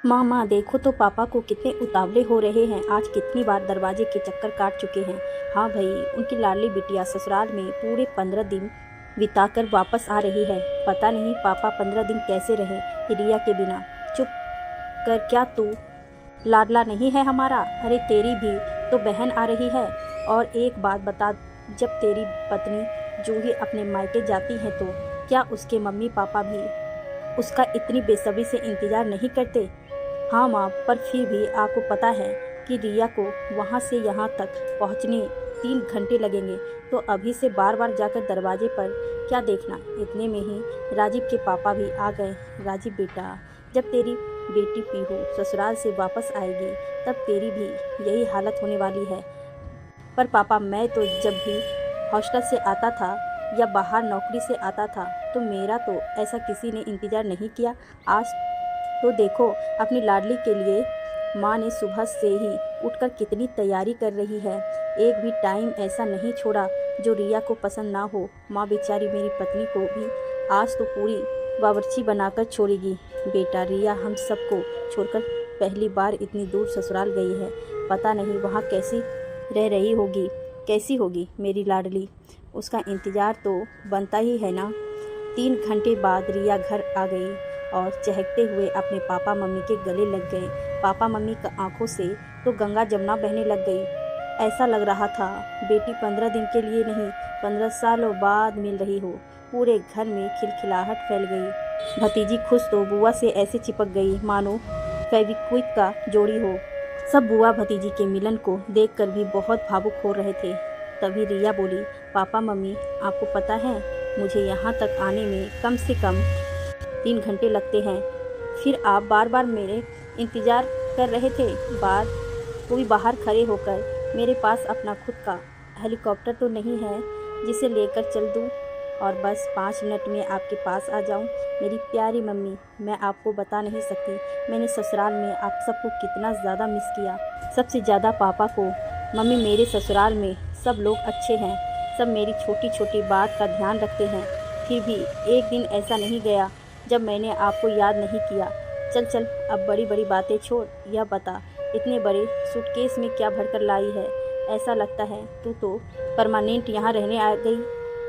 माँ माँ देखो तो पापा को कितने उतावले हो रहे हैं। आज कितनी बार दरवाजे के चक्कर काट चुके हैं। हाँ भाई, उनकी लाडली बिटिया ससुराल में पूरे 15 दिन बिताकर वापस आ रही है। पता नहीं पापा 15 दिन कैसे रहे रिया के बिना। चुप कर, क्या तू लाडला नहीं है हमारा? अरे तेरी भी तो बहन आ रही है। और एक बात बता, जब तेरी पत्नी जूही अपने मायके जाती है तो क्या उसके मम्मी पापा भी उसका इतनी बेसब्री से इंतज़ार नहीं करते? हाँ माँ, पर फिर भी आपको पता है कि रिया को वहाँ से यहाँ तक पहुँचने 3 घंटे लगेंगे, तो अभी से बार बार जाकर दरवाजे पर क्या देखना। इतने में ही राजीव के पापा भी आ गए। राजीव बेटा, जब तेरी बेटी पीहू ससुराल से वापस आएगी तब तेरी भी यही हालत होने वाली है। पर पापा, मैं तो जब भी हॉस्टल से आता था या बाहर नौकरी से आता था तो मेरा तो ऐसा किसी ने इंतज़ार नहीं किया। आज तो देखो, अपनी लाडली के लिए माँ ने सुबह से ही उठकर कितनी तैयारी कर रही है। एक भी टाइम ऐसा नहीं छोड़ा जो रिया को पसंद ना हो। माँ बेचारी मेरी पत्नी को भी आज तो पूरी बावर्ची बनाकर छोड़ेगी। बेटा, रिया हम सबको छोड़कर पहली बार इतनी दूर ससुराल गई है। पता नहीं वहाँ कैसी रह रही होगी, कैसी होगी मेरी लाडली। उसका इंतज़ार तो बनता ही है ना। 3 घंटे बाद रिया घर आ गई और चहकते हुए अपने पापा मम्मी के गले लग गए। पापा मम्मी की आंखों से तो गंगा जमुना बहने लग गई। ऐसा लग रहा था बेटी 15 दिन के लिए नहीं, 15 सालों बाद मिल रही हो। पूरे घर में खिलखिलाहट फैल गई। भतीजी खुश तो बुआ से ऐसे चिपक गई मानो फेविक्विक का जोड़ी हो। सब बुआ भतीजी के मिलन को देखकर भी बहुत भावुक हो रहे थे। तभी रिया बोली, पापा मम्मी, आपको पता है मुझे यहाँ तक आने में कम से कम 3 घंटे लगते हैं। फिर आप बार बार मेरे इंतज़ार कर रहे थे। वो भी बाहर खड़े होकर। मेरे पास अपना खुद का हेलीकॉप्टर तो नहीं है जिसे लेकर चल दूँ और बस 5 मिनट में आपके पास आ जाऊँ। मेरी प्यारी मम्मी, मैं आपको बता नहीं सकती मैंने ससुराल में आप सबको कितना ज़्यादा मिस किया। सबसे ज़्यादा पापा को। मम्मी, मेरे ससुराल में सब लोग अच्छे हैं, सब मेरी छोटी छोटी बात का ध्यान रखते हैं। फिर भी एक दिन ऐसा नहीं गया जब मैंने आपको याद नहीं किया। चल चल, अब बड़ी बड़ी बातें छोड़। यह बता, इतने बड़े सूटकेस में क्या भरकर लाई है? ऐसा लगता है तू तो परमानेंट यहाँ रहने आ गई।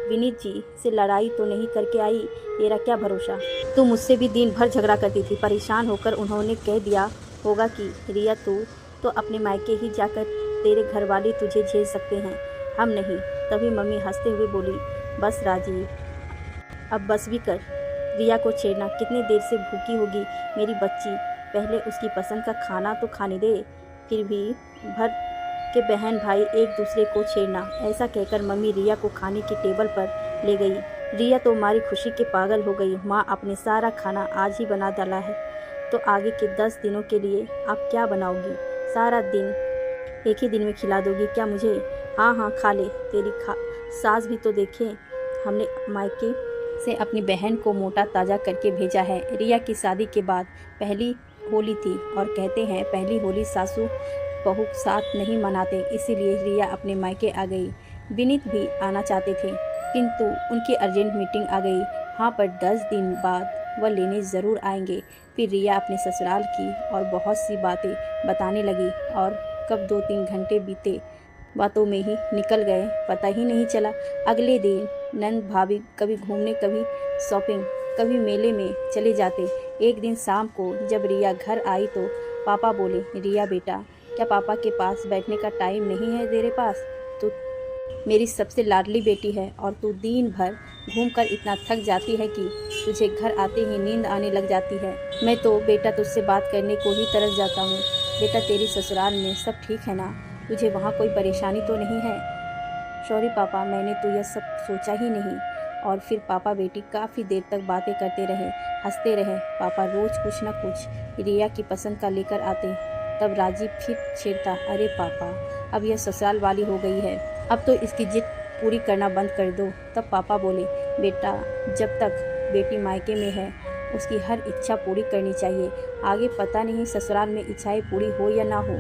विनीत जी से लड़ाई तो नहीं करके आई? तेरा क्या भरोसा। तू मुझसे भी दिन भर झगड़ा करती थी। परेशान होकर उन्होंने कह दिया होगा कि रिया, तू तो अपने मायके ही जाकर, तेरे घर वाले तुझे झेल सकते हैं, हम नहीं। तभी मम्मी हंसते हुए बोली, बस राजीव, अब बस भी कर। रिया को छेड़ना, कितनी देर से भूखी होगी मेरी बच्ची, पहले उसकी पसंद का खाना तो खाने दे। फिर भी भर के बहन भाई एक दूसरे को छेड़ना। ऐसा कहकर मम्मी रिया को खाने की टेबल पर ले गई। रिया तो हमारी खुशी के पागल हो गई। माँ, आपने सारा खाना आज ही बना डाला है, तो आगे के 10 दिनों के लिए आप क्या बनाओगी? सारा दिन एक ही दिन में खिला दोगी क्या मुझे? हाँ हाँ, खा ले। तेरी सास भी तो देखे, हमने मायके से अपनी बहन को मोटा ताज़ा करके भेजा है। रिया की शादी के बाद पहली होली थी और कहते हैं पहली होली सासू बहू साथ नहीं मनाते, इसीलिए रिया अपने मायके आ गई। विनीत भी आना चाहते थे किंतु उनकी अर्जेंट मीटिंग आ गई। हाँ, पर 10 दिन बाद वह लेने ज़रूर आएंगे। फिर रिया अपने ससुराल की और बहुत सी बातें बताने लगी और कब 2-3 घंटे बीते बातों में ही निकल गए, पता ही नहीं चला। अगले दिन नंद भाभी कभी घूमने, कभी शॉपिंग, कभी मेले में चले जाते। एक दिन शाम को जब रिया घर आई तो पापा बोले, रिया बेटा, क्या पापा के पास बैठने का टाइम नहीं है तेरे पास? तू मेरी सबसे लाडली बेटी है और तू दिन भर घूमकर इतना थक जाती है कि तुझे घर आते ही नींद आने लग जाती है। मैं तो बेटा तुझसे बात करने को ही तरस जाता हूँ। बेटा, तेरी ससुराल में सब ठीक है ना? तुझे वहाँ कोई परेशानी तो नहीं है? सॉरी पापा, मैंने तो यह सब सोचा ही नहीं। और फिर पापा बेटी काफ़ी देर तक बातें करते रहे, हंसते रहे। पापा रोज़ कुछ ना कुछ रिया की पसंद का लेकर आते। तब राजीव फिर छेड़ता, अरे पापा, अब यह ससुराल वाली हो गई है, अब तो इसकी जिद पूरी करना बंद कर दो। तब पापा बोले, बेटा, जब तक बेटी मायके में है उसकी हर इच्छा पूरी करनी चाहिए। आगे पता नहीं ससुराल में इच्छाएं पूरी हो या ना हो,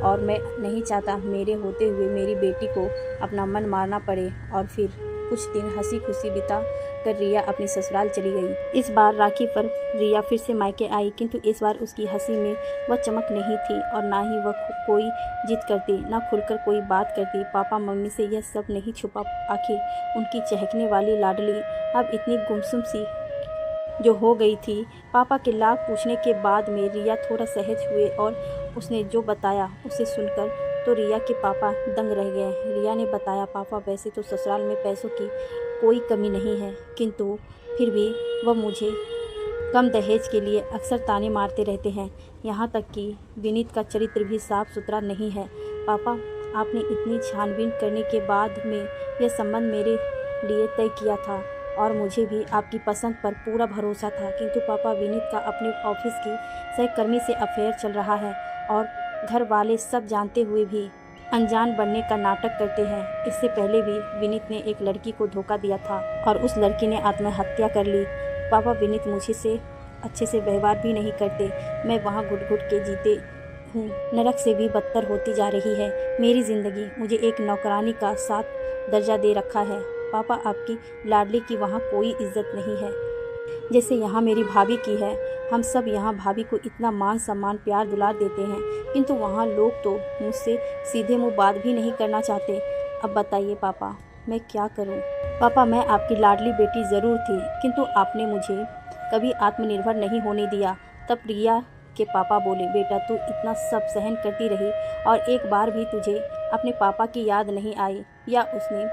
और मैं नहीं चाहता मेरे होते हुए मेरी बेटी को अपना मन मारना पड़े और फिर कुछ दिन हंसी खुशी बिता कर रिया अपनी ससुराल चली गई। इस बार राखी पर रिया फिर से मायके आई, किंतु इस बार उसकी हंसी में वह चमक नहीं थी और ना ही वह कोई जिद करती, ना खुलकर कोई बात करती। पापा मम्मी से यह सब नहीं छुपा, आखिर उनकी चहकने वाली लाडली अब इतनी गुमसुम सी जो हो गई थी। पापा के लाख पूछने के बाद में रिया थोड़ा सहज हुए और उसने जो बताया उसे सुनकर तो रिया के पापा दंग रह गए। रिया ने बताया, पापा वैसे तो ससुराल में पैसों की कोई कमी नहीं है, किंतु फिर भी वह मुझे कम दहेज के लिए अक्सर ताने मारते रहते हैं। यहाँ तक कि विनीत का चरित्र भी साफ सुथरा नहीं है। पापा, आपने इतनी छानबीन करने के बाद में यह संबंध मेरे लिए तय किया था और मुझे भी आपकी पसंद पर पूरा भरोसा था, किंतु पापा विनीत का अपने ऑफिस की सहकर्मी से अफेयर चल रहा है और घर वाले सब जानते हुए भी अनजान बनने का नाटक करते हैं। इससे पहले भी विनीत ने एक लड़की को धोखा दिया था और उस लड़की ने आत्महत्या कर ली। पापा, विनीत मुझे से अच्छे से व्यवहार भी नहीं करते। मैं वहाँ घुट घुट के जीते हूँ, नरक से भी बदतर होती जा रही है मेरी ज़िंदगी। मुझे एक नौकरानी का 7 दर्जा दे रखा है। पापा, आपकी लाडली की वहाँ कोई इज्जत नहीं है जैसे यहाँ मेरी भाभी की है। हम सब यहाँ भाभी को इतना मान सम्मान प्यार दुलार देते हैं, किंतु वहाँ लोग तो मुझसे सीधे मुंह बात भी नहीं करना चाहते। अब बताइए पापा, मैं क्या करूँ? पापा, मैं आपकी लाडली बेटी ज़रूर थी, किंतु आपने मुझे कभी आत्मनिर्भर नहीं होने दिया। तब रिया के पापा बोले, बेटा तू इतना सब सहन करती रही और एक बार भी तुझे अपने पापा की याद नहीं आई, या उसने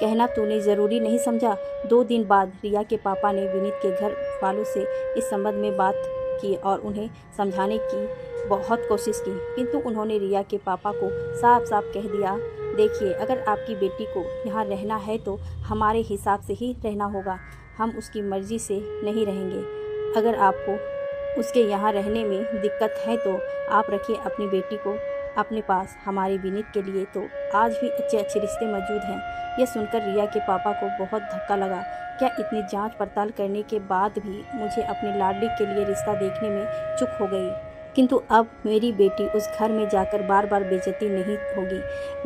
कहना तूने ज़रूरी नहीं समझा? 2 दिन बाद रिया के पापा ने विनीत के घर वालों से इस संबंध में बात की और उन्हें समझाने की बहुत कोशिश की, किंतु उन्होंने रिया के पापा को साफ साफ कह दिया, देखिए, अगर आपकी बेटी को यहाँ रहना है तो हमारे हिसाब से ही रहना होगा, हम उसकी मर्ज़ी से नहीं रहेंगे। अगर आपको उसके यहाँ रहने में दिक्कत है तो आप रखिए अपनी बेटी को अपने पास। हमारे विनीत के लिए तो आज भी अच्छे अच्छे रिश्ते मौजूद हैं। यह सुनकर रिया के पापा को बहुत धक्का लगा। क्या इतनी जांच पड़ताल करने के बाद भी मुझे अपनी लाडली के लिए रिश्ता देखने में चूक हो गई? किंतु अब मेरी बेटी उस घर में जाकर बार बार बेइज्जती नहीं होगी।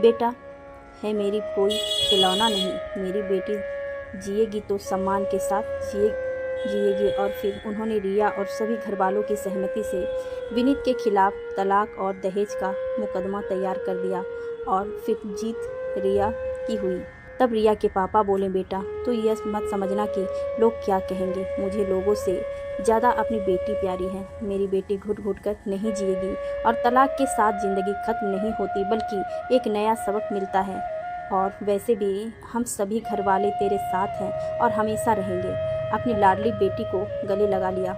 बेटा है मेरी कोई खिलौना नहीं, मेरी बेटी जिएगी तो सम्मान के साथ जिएगी। और फिर उन्होंने रिया और सभी घर वालों की सहमति से विनीत के खिलाफ तलाक और दहेज का मुकदमा तैयार कर दिया और फिर जीत रिया की हुई। तब रिया के पापा बोले, बेटा तो यह मत समझना कि लोग क्या कहेंगे, मुझे लोगों से ज़्यादा अपनी बेटी प्यारी है। मेरी बेटी घुट घुट कर नहीं जिएगी और तलाक के साथ ज़िंदगी खत्म नहीं होती, बल्कि एक नया सबक मिलता है। और वैसे भी हम सभी घर वाले तेरे साथ हैं और हमेशा रहेंगे। अपनी लाडली बेटी को गले लगा लिया।